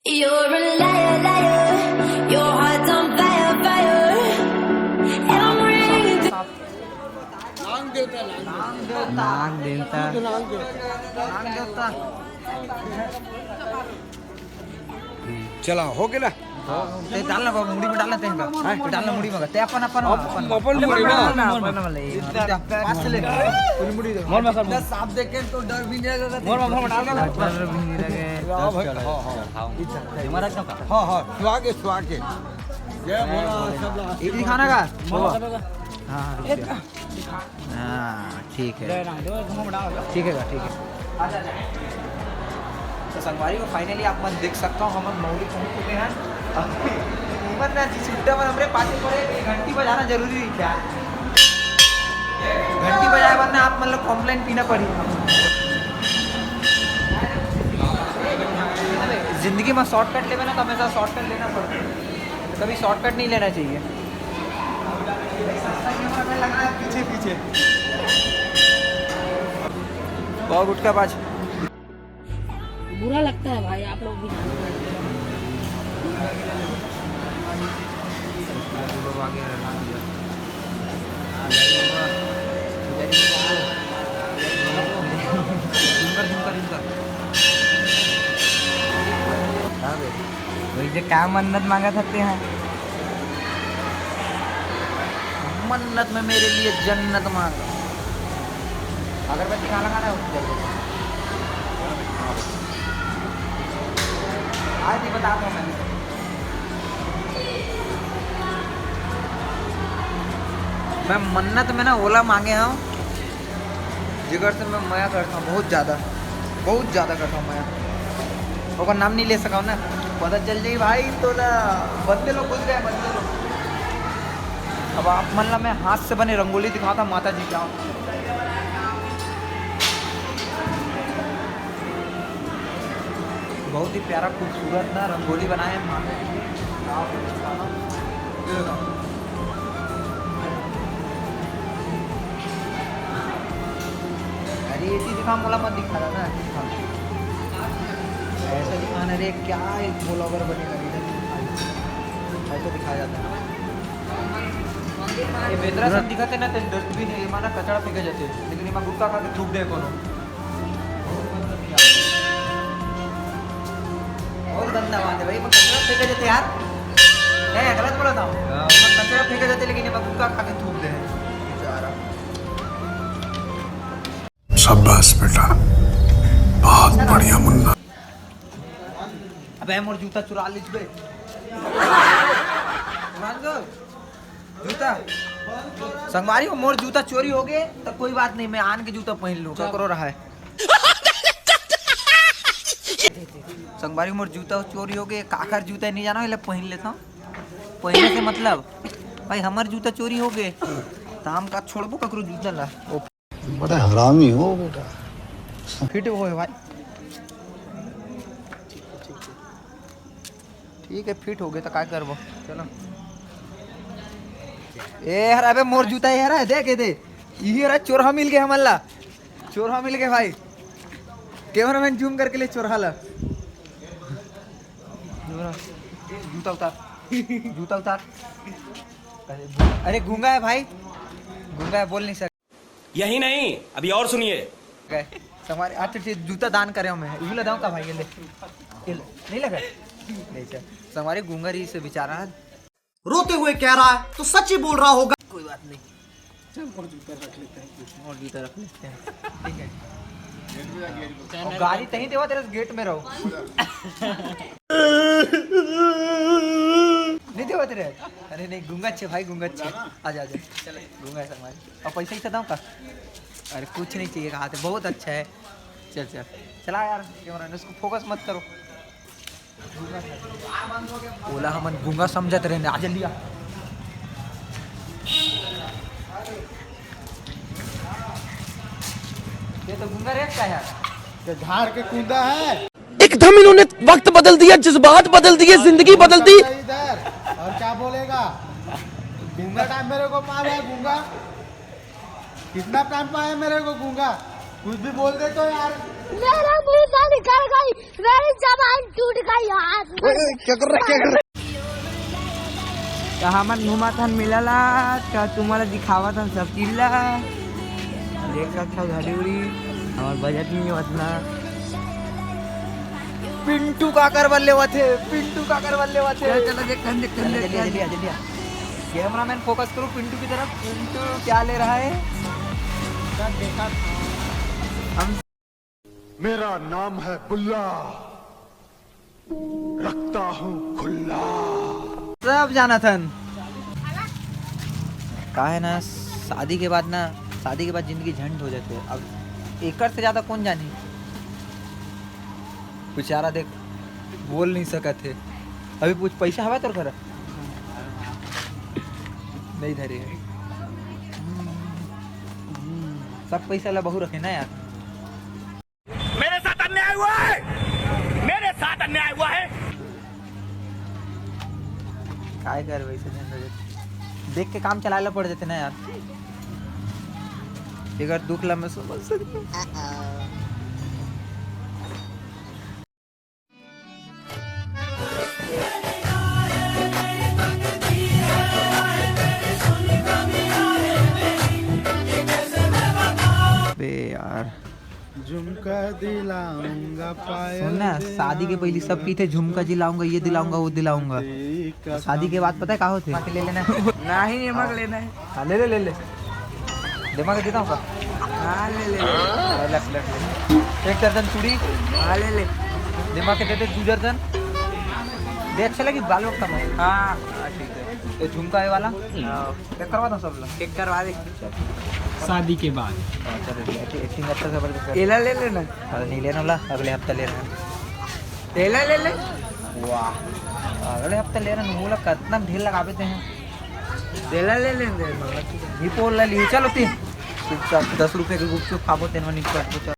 You're a liar, liar. Your heart's on fire, fire. And I'm ready to नाग देवता चला हो गेला ते डालना बाबा मुड़ी में डालना ते इनका ते डालना मुड़ी में ते अपन अपन अपन मुड़ी में अपन वाले पास ले पूरी मुड़ी दे मोर में सब सांप देख के तो डर भी नहीं लगेगा मोर में डाल दो डर भी नहीं लगेगा हां हमारा क्या हां हां स्वागे जय भोला सब एक दिखाना का हां हां ठीक है ठीक है आजा तो संगवारी को फाइनली आप मन देख सकता हूँ हम मौली पहुँच चुके हैं इवन ना जिस उल्टा पर हमरे पाछे पड़े घंटी बजाना जरूरी है क्या घंटी बजाए वरना आप मतलब कंप्लेंट पीना पड़ी जिंदगी में शॉर्टकट लेवे ना तो हमेशा शॉर्टकट लेना पड़ता है कभी शॉर्टकट नहीं लेना चाहिए पीछे बहुत उठ का बाज बुरा लगता है भाई आप लोग भी वही क्या मन्नत मांगा सकते हैं मन्नत में मेरे लिए जन्नत मांगा अगरबत्ती कहाँ लगाना है आज ही बता दो मैं मन्नत में ना ओला मांगे हूँ जिगर से मैं मया करता हूँ बहुत ज़्यादा करता हूँ मया और नाम नहीं ले सका हूँ ना पता चल जाए भाई तो ना बंदे लोग घुस गए बंदे लोग अब आप मतलब मैं हाथ से बने रंगोली दिखाता माता जी का बहुत ही प्यारा खूबसूरत ना रंगोली बनाए अरे ये चीज दिखा मोला मत दिखा रहा ना ऐसा दिखाना रे क्या एक ब्लॉगर बनेगा ऐसा दिखाया जाता है ये बेदरा सब दिखाते ना तो डस्टबिन है माना कचरा फेंके जाते लेकिन ये गुटका खा के थूक दे कोनो बहुत गंदा बात है भाई मैं कचरा फेंके जाते यार नहीं गलत बोला था मैं कचरा फेंके जाते लेकिन ये गुटका खा के थूक दे बेचारा शाबाश बेटा बहुत बढ़िया मुन्ना अबे मोर जूता चुरा लीज बे जूता संगवारी को मोर जूता चोरी हो गए तो कोई बात नहीं मैं आन के जूता पहन लूँ करो रहा है संगवारी मोर जूता चोरी हो गए काकर जूता नहीं जाना पहन लेता हूँ पहनने से मतलब भाई हमार जूता चोरी हो गए तो हम का छोड़बो ककरो जूता ला बड़ा हरामी हो बेटा फिट हो भाई ठीक है फिट हो गए तो क्या करबो चलो ए यार अबे मोर जूता यार है देख दे ये यार चोरहा मिल गया हमला चोरहा मिल गया भाई कैमरामैन जूम करके ले चोरहा ला जूता उतार अरे गूंगा है भाई गूंगा है बोल नहीं सकता यही नहीं अभी और सुनिए हमारे अच्छा ठीक जूता दान करे मैं यू लगाऊं का भाई ये ले नहीं लगा नहीं सर हमारे गूंगा री से बेचारा रोते हुए कह रहा है तो सच ही बोल रहा होगा कोई बात नहीं चल और जूता रख लेते हैं ठीक है और गाड़ी तहीं देवा तेरे गेट में रहो नहीं देवा तेरे अरे नहीं गूंगा अच्छे भाई गूंगा अच्छे आजा आजा चल गूंगा है हमारे और पैसा ही सदाऊँ का अरे कुछ नहीं चाहिए कहा थे बहुत अच्छा है चल चल चला यार कैमरा उसको फोकस मत करो ओला हम गूंगा समझते रहे आ जल्दी आ ये तो गूंगा रेत का यार झाड़ के कूदा है एकदम इन्होंने वक्त बदल दिया जज्बात बदल दिए जिंदगी बदल दी इधर और क्या बोलेगा गूंगा टाइम मेरे को पाया है गूंगा कितना टाइम पाया मेरे को गूंगा कुछ भी बोल दे तो यार। मेरा मुंह से निकल गई, मेरी जबान टूट गई हाथ में। क्या कर रहा हमार नुमा थान मिलला का तुम्हाला दिखावा था सब चिल्ला देख सकता हो घड़ी उड़ी हमार बजट नहीं उतना। पिंटू काकर बल्ले हुआ थे, पिंटू काकर बल्ले हुआ थे। चलो देख जल्दी जल्दी कैमरामैन फोकस करो पिंटू की तरफ। पिंटू क्या ले रहा है? देखा हम मेरा नाम है बुल्ला, रखता हूँ खुल्ला। सब जाना था का है ना, शादी के बाद जिंदगी झंड हो जाते है। अब एकड़ से ज्यादा कौन जानी। बेचारा देख बोल नहीं सका थे। अभी कुछ पैसा हवा तो कर नहीं धरे है। सब पैसा ला बहु रखे ना यार। मेरे साथ अन्याय हुआ है, मेरे साथ अन्याय हुआ है। काय कर वैसे देख के काम चलाना पड़ जाते ना यार। अगर दुख ला मैं समझ सकता हूँ। यार झुमका दिलाऊंगा पायल। सुन ना, शादी के पहले सब की थे झुमका दिलाऊंगा, ये दिलाऊंगा, वो दिलाऊंगा। शादी के बाद पता है कहा होते ले लेना नहीं नमक लेना है। हाँ ले ले ले ले दिमाग देता हूँ का। हाँ ले ले लख लख एक दर्जन चूड़ी। हाँ ले ले दिमाग के देते 2 दर्जन दे। अच्छा लगी बाल वक्त में। हाँ ठीक है। ये झुमका है वाला चेक करवा दो सब लोग। चेक करवा दे शादी के बाद। चलो एक्टिंग अच्छा जबरदस्त कर। केला ले लेना। अरे नहीं लेना वाला, अगले हफ्ता ले रहे हैं। केला ले ले। वाह अगले हफ्ता ले रहे हैं। मूला कितना ढेर लगाते हैं। केला ले लेंगे। ये पोल ले लिए चलो 10 रुपए के गुपचुप खाबो तेन निकल।